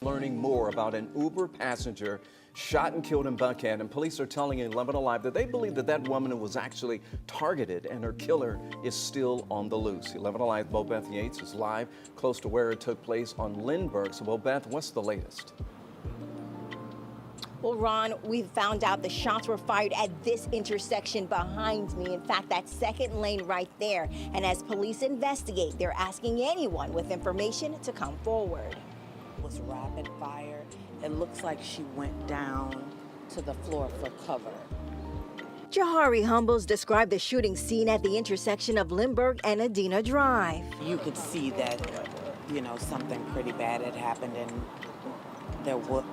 Learning more about an Uber passenger shot and killed in Buckhead, and police are telling 11 Alive that they believe that that woman was actually targeted and her killer is still on the loose. 11 Alive Bobeth Yates is live close to where it took place on Lindbergh. So Bobeth, what's the latest? Well, Ron, we found out the shots were fired at this intersection behind me. In fact, that second lane right there. And as police investigate, they're asking anyone with information to come forward. It was rapid fire. It looks like she went down to the floor for cover. Jahari Humbles described the shooting scene at the intersection of Lindbergh and Adina Drive. You could see that, something pretty bad had happened, and there was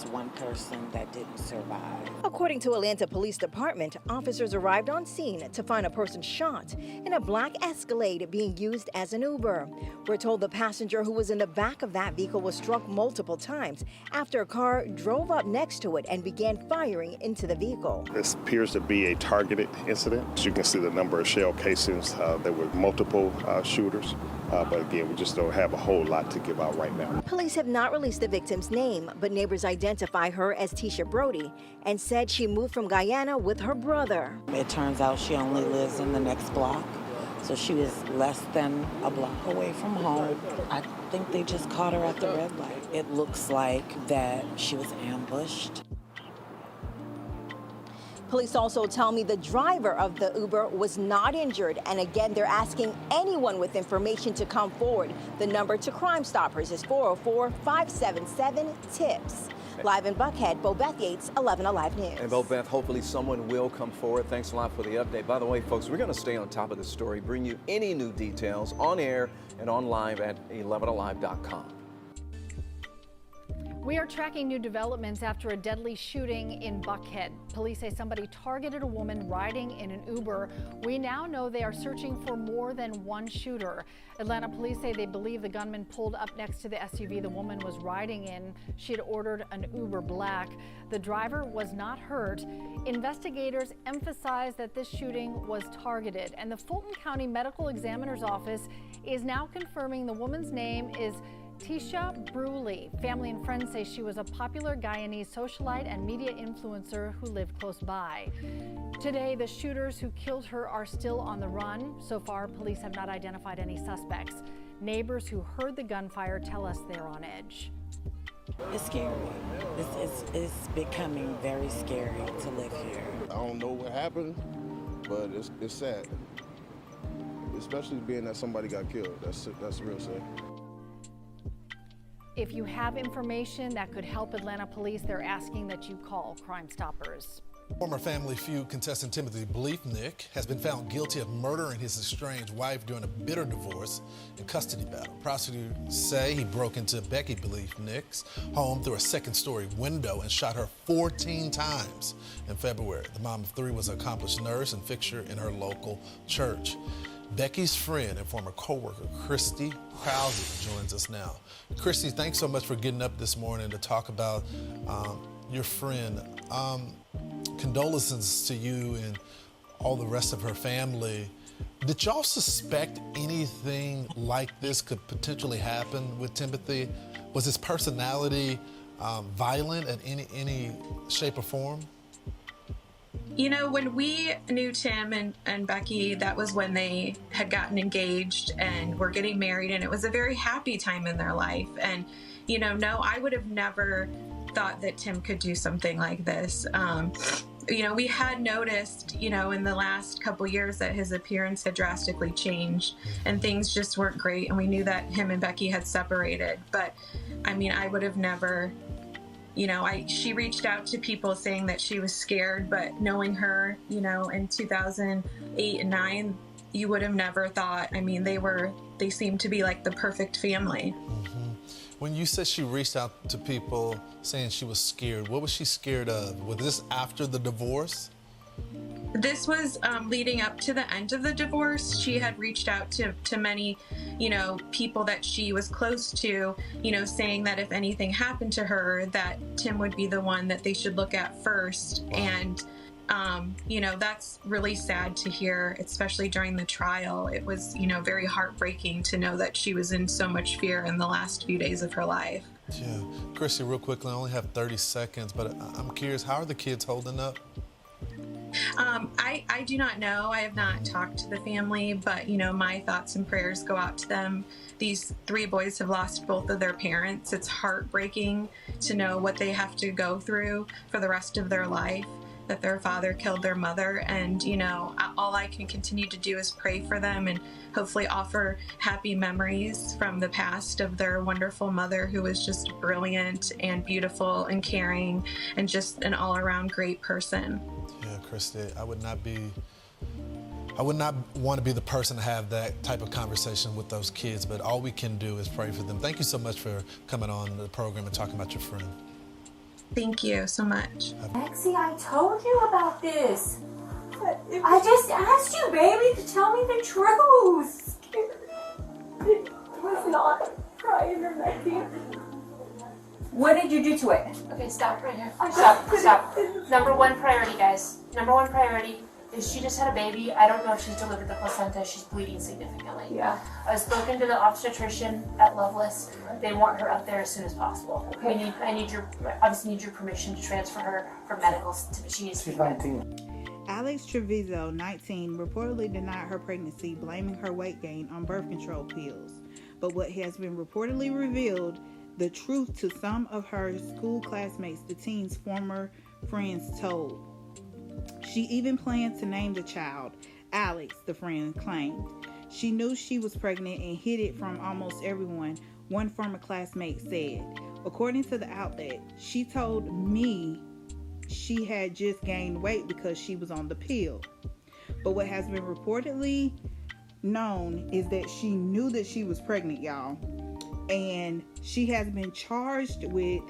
one person that didn't survive. According to Atlanta Police Department, officers arrived on scene to find a person shot in a black Escalade being used as an Uber. We're told the passenger who was in the back of that vehicle was struck multiple times after a car drove up next to it and began firing into the vehicle. This appears to be a targeted incident. As you can see the number of shell casings. There were multiple shooters. But again, we just don't have a whole lot to give out right now. Police have not released the victim's name, but neighbors identify her as Tisha Brody and said she moved from Guyana with her brother. It turns out she only lives in the next block, so she was less than a block away from home. I think they just caught her at the red light. It looks like that she was ambushed. Police also tell me the driver of the Uber was not injured. And again, they're asking anyone with information to come forward. The number to Crime Stoppers is 404-577-TIPS. Live in Buckhead, Bobeth Yates, 11 Alive News. And Bobeth, hopefully someone will come forward. Thanks a lot for the update. By the way, folks, we're going to stay on top of the story, bring you any new details on air and on live at 11alive.com. We are tracking new developments after a deadly shooting in Buckhead. Police say somebody targeted a woman riding in an Uber. We now know they are searching for more than one shooter. Atlanta police say they believe the gunman pulled up next to the SUV the woman was riding in. She had ordered an Uber Black. The driver was not hurt. Investigators emphasize that this shooting was targeted, and the Fulton County Medical Examiner's Office is now confirming the woman's name is Tisha Brewley. Family and friends say she was a popular Guyanese socialite and media influencer who lived close by. Today, the shooters who killed her are still on the run. So far, police have not identified any suspects. Neighbors who heard the gunfire tell us they're on edge. It's scary. It's becoming very scary to live here. I don't know what happened, but it's sad. Especially being that somebody got killed. That's real sad. If you have information that could help Atlanta police, they're asking that you call Crime Stoppers. Former Family Feud contestant Timothy Bleefnick has been found guilty of murdering his estranged wife during a bitter divorce and custody battle. Prosecutors say he broke into Becky Bleefnick's home through a second-story window and shot her 14 times in February. The mom of three was an accomplished nurse and fixture in her local church. Becky's friend and former co-worker, Christy Krause, joins us now. Christy, thanks so much for getting up this morning to talk about your friend. Condolences to you and all the rest of her family. Did y'all suspect anything like this could potentially happen with Timothy? Was his personality violent in any shape or form? You know, when we knew Tim and Becky, that was when they had gotten engaged and were getting married, and it was a very happy time in their life. And, no, I would have never thought that Tim could do something like this. We had noticed, in the last couple years that his appearance had drastically changed and things just weren't great. And we knew that him and Becky had separated. But, I would have never... she reached out to people saying that she was scared, but knowing her, in 2008 and 9, you would have never thought. They seemed to be like the perfect family. Mm-hmm. When you said she reached out to people saying she was scared, what was she scared of? Was this after the divorce? This was leading up to the end of the divorce. She had reached out to many, people that she was close to, saying that if anything happened to her, that Tim would be the one that they should look at first. Wow. And That's really sad to hear, especially during the trial. It was, very heartbreaking to know that she was in so much fear in the last few days of her life. Yeah. Christy, real quickly, I only have 30 seconds, but I'm curious, how are the kids holding up? I do not know. I have not talked to the family, but, my thoughts and prayers go out to them. These 3 boys have lost both of their parents. It's heartbreaking to know what they have to go through for the rest of their life, that their father killed their mother. And, all I can continue to do is pray for them and hopefully offer happy memories from the past of their wonderful mother, who was just brilliant and beautiful and caring and just an all-around great person. Yeah, Christy, I would not want to be the person to have that type of conversation with those kids, but all we can do is pray for them. Thank you so much for coming on the program and talking about your friend. Thank you so much. Lexi, I told you about this. I just asked you, baby, to tell me the truth. It was not crying or nothing. What did you do to it? Okay, stop right here. Stop. Number 1 priority, guys. Number 1 priority is she just had a baby. I don't know if she's delivered the placenta. She's bleeding significantly. Yeah. I've spoken to the obstetrician at Loveless. They want her up there as soon as possible. Okay. I need your permission to transfer her for medical. She needs to be 19. Alex Trevizo, 19, reportedly denied her pregnancy, blaming her weight gain on birth control pills. But what has been reportedly revealed the truth to some of her school classmates, the teen's former friends told. She even planned to name the child Alex, the friend claimed. She knew she was pregnant and hid it from almost everyone, one former classmate said. According to the outlet, she told me she had just gained weight because she was on the pill. But what has been reportedly known is that she knew that she was pregnant, y'all. And she has been charged with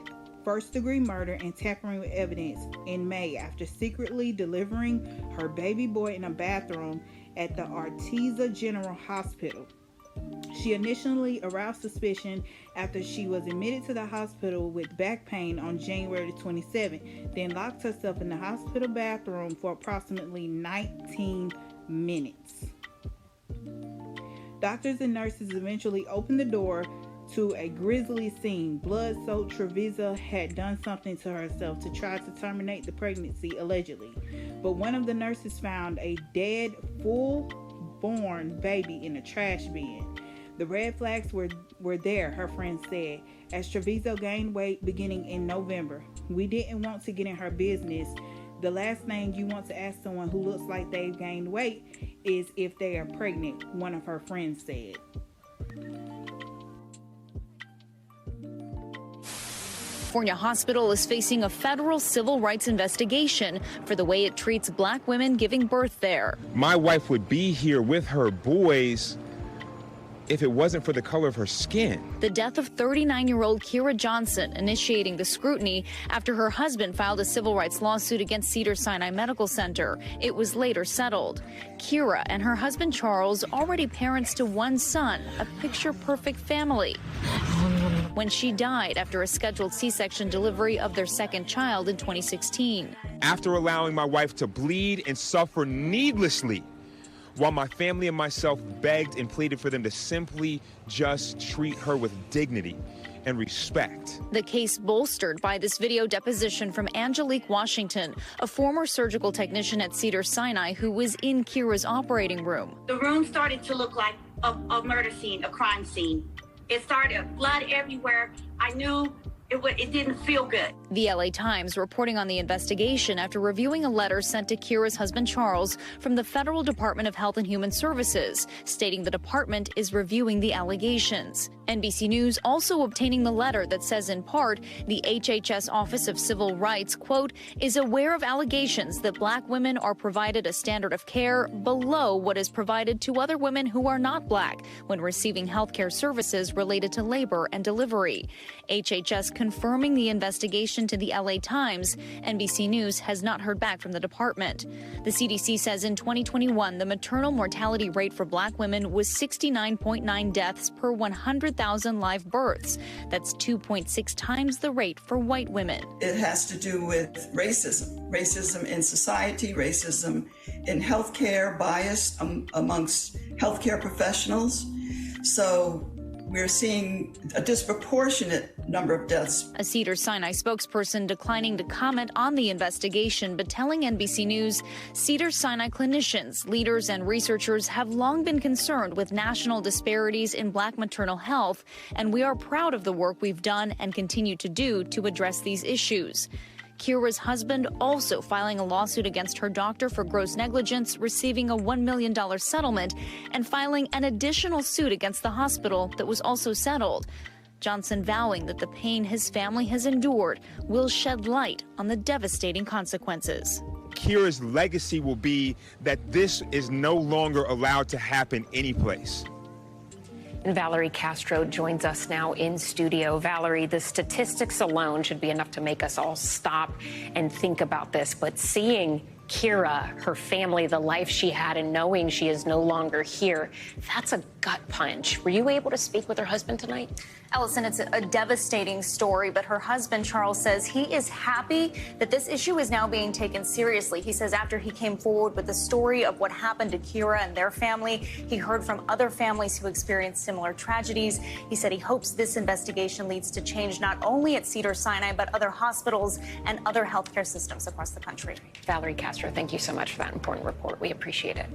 first-degree murder and tampering with evidence in May after secretly delivering her baby boy in a bathroom at the Artesia General Hospital. She initially aroused suspicion after she was admitted to the hospital with back pain on January 27th, then locked herself in the hospital bathroom for approximately 19 minutes. Doctors and nurses eventually opened the door to a grisly scene. Blood-soaked Trevizo had done something to herself to try to terminate the pregnancy, allegedly. But one of the nurses found a dead, full-born baby in a trash bin. The red flags were there, her friend said, as Trevizo gained weight beginning in November. We didn't want to get in her business. The last thing you want to ask someone who looks like they've gained weight is if they are pregnant, one of her friends said. California hospital is facing a federal civil rights investigation for the way it treats black women giving birth there. My wife would be here with her boys if it wasn't for the color of her skin. The death of 39-year-old Kira Johnson initiating the scrutiny after her husband filed a civil rights lawsuit against Cedars-Sinai Medical Center. It was later settled. Kira and her husband Charles, already parents to one son, a picture-perfect family, when she died after a scheduled C-section delivery of their second child in 2016. After allowing my wife to bleed and suffer needlessly, while my family and myself begged and pleaded for them to simply just treat her with dignity and respect. The case bolstered by this video deposition from Angelique Washington, a former surgical technician at Cedars-Sinai who was in Kira's operating room. The room started to look like a murder scene, a crime scene. It started blood everywhere. I knew it didn't feel good. The LA Times reporting on the investigation after reviewing a letter sent to Kira's husband Charles from the Federal Department of Health and Human Services, stating the department is reviewing the allegations. NBC News also obtaining the letter that says in part, the HHS Office of Civil Rights, quote, is aware of allegations that black women are provided a standard of care below what is provided to other women who are not black when receiving health care services related to labor and delivery. HHS confirming the investigation to the LA Times. NBC News has not heard back from the department. The CDC says in 2021, the maternal mortality rate for Black women was 69.9 deaths per 100,000 live births. That's 2.6 times the rate for white women. It has to do with racism in society, racism in healthcare, bias amongst healthcare professionals. So we're seeing a disproportionate number of deaths. A Cedars-Sinai spokesperson declining to comment on the investigation, but telling NBC News Cedars-Sinai clinicians, leaders, and researchers have long been concerned with national disparities in Black maternal health, and we are proud of the work we've done and continue to do to address these issues. Kira's husband also filing a lawsuit against her doctor for gross negligence, receiving a $1 million settlement, and filing an additional suit against the hospital that was also settled. Johnson vowing that the pain his family has endured will shed light on the devastating consequences. Kira's legacy will be that this is no longer allowed to happen anyplace. And Valerie Castro joins us now in studio. Valerie, the statistics alone should be enough to make us all stop and think about this. But seeing Kira, her family, the life she had, and knowing she is no longer here, that's a gut punch. Were you able to speak with her husband tonight? Allison, it's a devastating story, but her husband, Charles, says he is happy that this issue is now being taken seriously. He says after he came forward with the story of what happened to Kira and their family, he heard from other families who experienced similar tragedies. He said he hopes this investigation leads to change not only at Cedars-Sinai, but other hospitals and other healthcare systems across the country. Valerie Castro, thank you so much for that important report. We appreciate it.